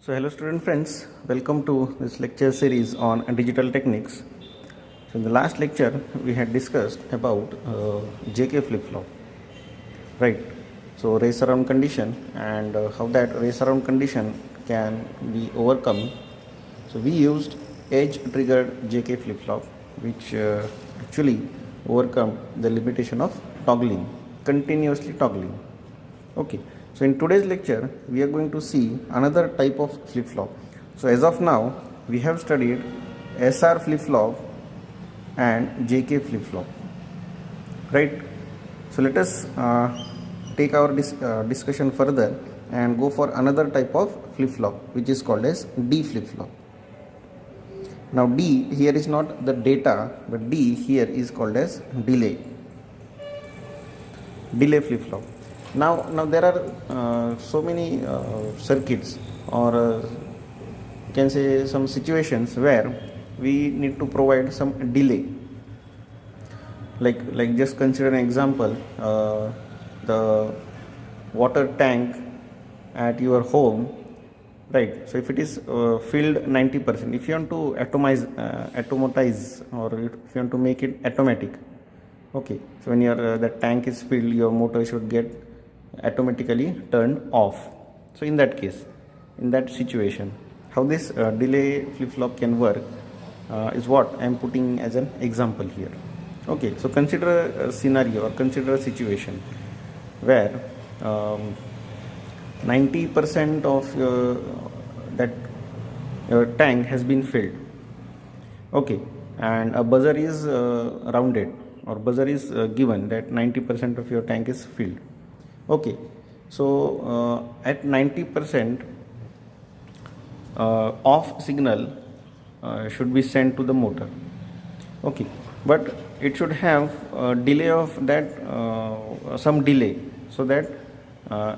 So hello student friends, welcome to this lecture series on digital techniques. So in the last lecture we had discussed about JK flip-flop, right? So race around condition and how that race around condition can be overcome. So we used edge triggered JK flip-flop, which actually overcome the limitation of toggling, continuously toggling. Okay, so in today's lecture we are going to see another type of flip-flop. So as of now we have studied SR flip-flop and JK flip-flop, right? So let us take our discussion further and go for another type of flip-flop, which is called as D flip-flop. Now D here is not the data, but D here is called as delay flip-flop. Now there are so many circuits, or you can say some situations where we need to provide some delay. Like just consider an example, the water tank at your home, right? So if it is filled 90%, if you want to automatize, or if you want to make it automatic, okay, so when your the tank is filled, your motor should get automatically turned off. So in that case, in that situation, how this delay flip-flop can work is what I am putting as an example here. Okay, so consider a scenario or consider a situation where 90% of that your tank has been filled. Okay, and a buzzer is rounded, or buzzer is given that 90% of your tank is filled. Okay, so at 90%, off signal should be sent to the motor. Okay, but it should have a delay of that, some delay, so that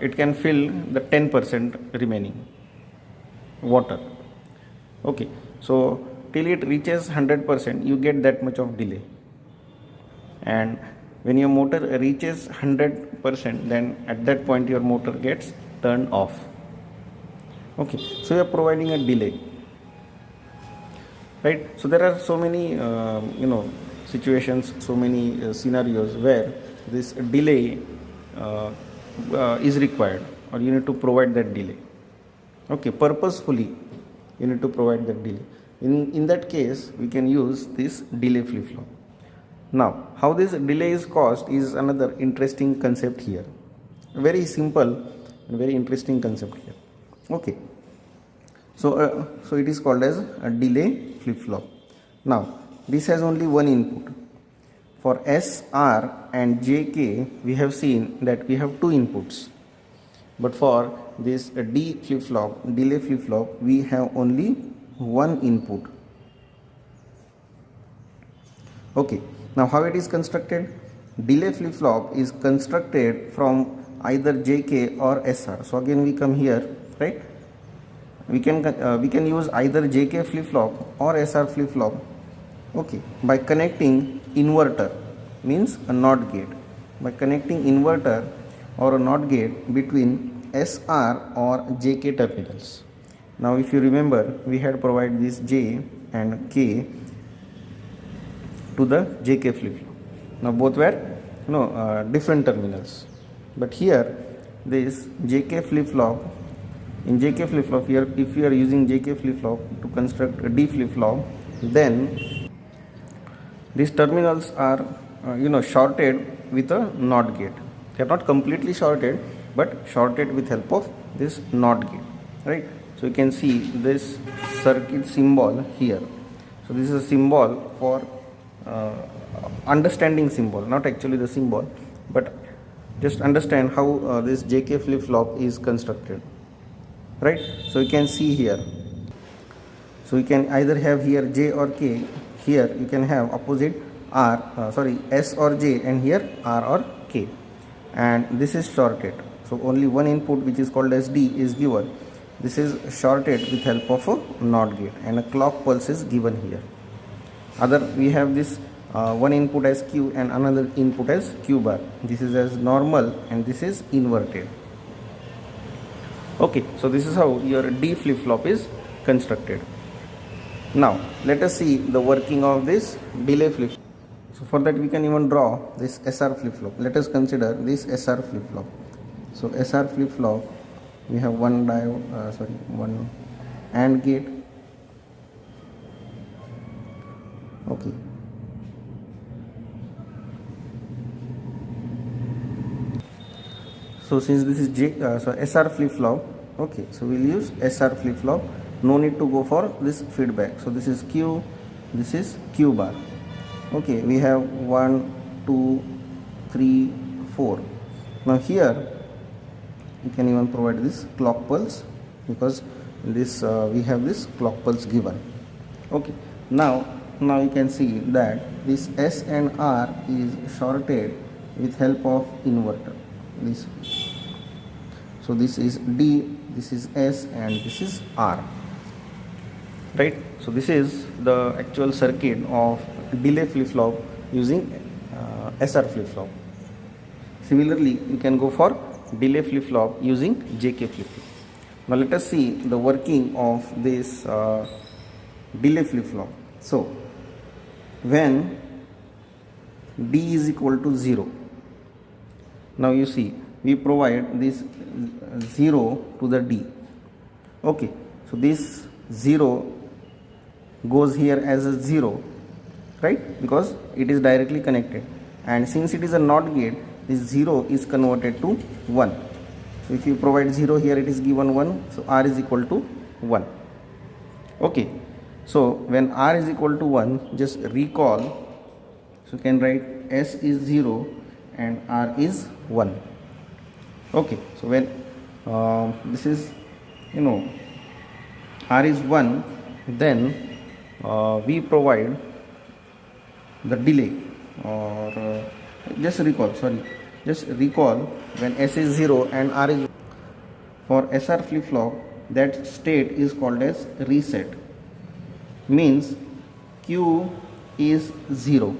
it can fill the 10% remaining water. Okay, so till it reaches 100%, you get that much of delay, and when your motor reaches 100%, then at that point your motor gets turned off. Okay, so you are providing a delay, right? So there are so many situations, so many scenarios where this delay is required, or you need to provide that delay. Okay, purposefully you need to provide that delay. In that case, we can use this delay flip-flop. Now, how this delay is caused is another interesting concept here. Very simple and very interesting concept here. Okay, so it is called as a delay flip-flop. Now, this has only one input. For SR and JK, we have seen that we have two inputs. But for this D flip-flop, delay flip-flop, we have only one input. Okay. Now how it is constructed? Delay flip-flop is constructed from either JK or SR. So again we come here, right? We can use either JK flip-flop or SR flip-flop. Okay, by connecting inverter, means a NOT gate. By connecting inverter or a NOT gate between SR or JK terminals. Now if you remember, we had provided this J and K to the JK flip-flop. Now both were different terminals, but here this JK flip-flop, in JK flip-flop here, if you are using JK flip-flop to construct a D flip-flop, then these terminals are shorted with a NOT gate. They are not completely shorted, but shorted with help of this NOT gate, right? So you can see this circuit symbol here. So this is a symbol for understanding symbol, not actually the symbol, but just understand how this JK flip-flop is constructed, right? So you can see here, so you can either have here J or K, here you can have opposite S or J, and here R or K, and this is shorted. So only one input, which is called as D, is given. This is shorted with help of a NOT gate, and a clock pulse is given here. Other we have this one input as Q and another input as Q bar. This is as normal and this is inverted. Okay, so this is how your D flip-flop is constructed. Now let us see the working of this delay flip-flop. So for that we can even draw this SR flip-flop. Let us consider this SR flip-flop. So SR flip-flop, we have one one AND gate. Okay. So since this is SR flip-flop, okay, so we'll use SR flip-flop. No need to go for this feedback. So this is Q, this is Q bar. Okay, we have 1, 2, 3, 4. Now here you can even provide this clock pulse, because this we have this clock pulse given. Okay, now you can see that this S and R is shorted with help of inverter. This, so this is D, this is S, and this is R, right? So this is the actual circuit of delay flip-flop using SR flip-flop. Similarly, you can go for delay flip-flop using JK flip-flop. Now let us see the working of this delay flip-flop. So when D is equal to 0, now you see we provide this 0 to the D. Okay, so this 0 goes here as a 0, right, because it is directly connected, and since it is a NOT gate, this 0 is converted to 1. So if you provide 0 here, it is given 1, so R is equal to 1. Okay, so when R is equal to 1, just recall, so you can write S is 0 and R is 1. Okay, so when this is, R is 1, then we provide the delay, or just recall when S is 0 and R is 1. For SR flip-flop, that state is called as reset, means Q is 0.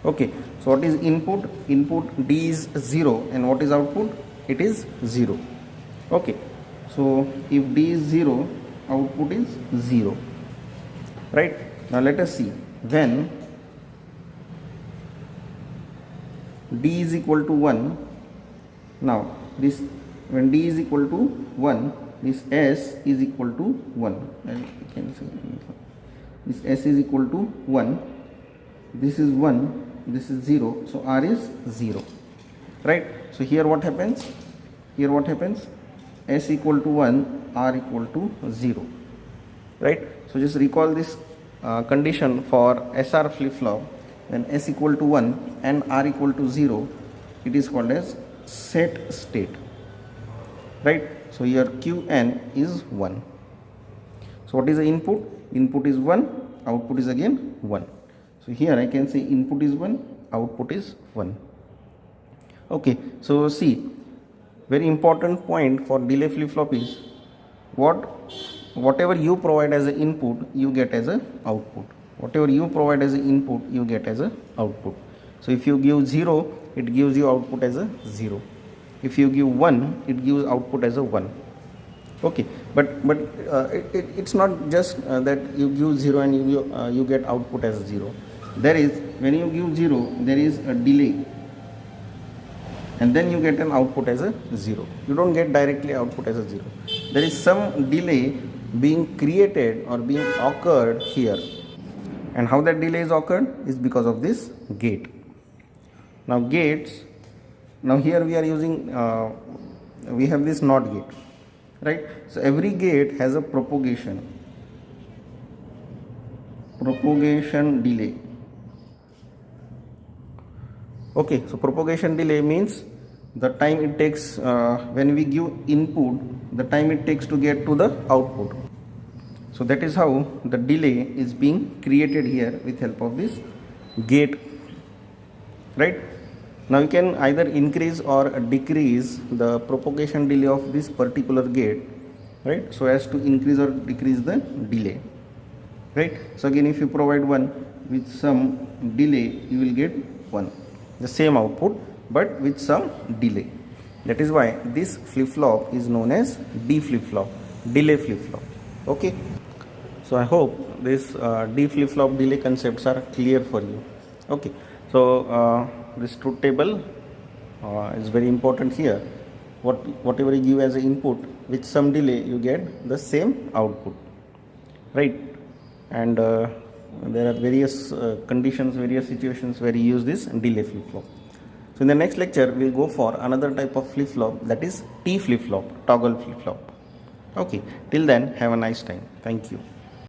Okay, so what is input? Input D is 0, and what is output? It is 0. Okay, so if D is 0, output is 0, right? Now let us see when D is equal to 1. Now this, when D is equal to 1, this S is equal to 1. I can say this S is equal to 1. This is 1. This is 0. So R is 0. Right? So here what happens? S equal to 1, R equal to 0. Right? So just recall this condition for SR flip-flop. When S equal to 1 and R equal to 0, it is called as set state. Right? So here Qn is 1. So what is the input? Input is 1, output is again 1. So here I can say input is 1, output is 1. Okay, so see, very important point for delay flip-flop is whatever you provide as an input, you get as an output. Whatever you provide as an input, you get as an output. So if you give 0, it gives you output as a 0. If you give 1, it gives output as a 1. Okay, but it's not just that you give 0 and you get output as 0. There is, when you give 0, there is a delay, and then you get an output as a 0. You don't get directly output as a 0. There is some delay being created or being occurred here, and how that delay is occurred is because of this gate. Now gates, now here we are using we have this NOT gate, right? So every gate has a propagation delay. Okay, so propagation delay means the time it takes when we give input, the time it takes to get to the output. So that is how the delay is being created here with help of this gate, right? Now you can either increase or decrease the propagation delay of this particular gate, right? So as to increase or decrease the delay, right? So again, if you provide 1 with some delay, you will get 1, the same output but with some delay. That is why this flip-flop is known as D flip-flop, delay flip-flop. Okay. So I hope this D flip-flop delay concepts are clear for you. Okay. So this truth table is very important here. Whatever you give as an input, with some delay you get the same output, right? And there are various conditions, various situations where you use this delay flip-flop. So in the next lecture we'll go for another type of flip-flop, that is T flip-flop, toggle flip-flop. Okay, till then have a nice time. Thank you.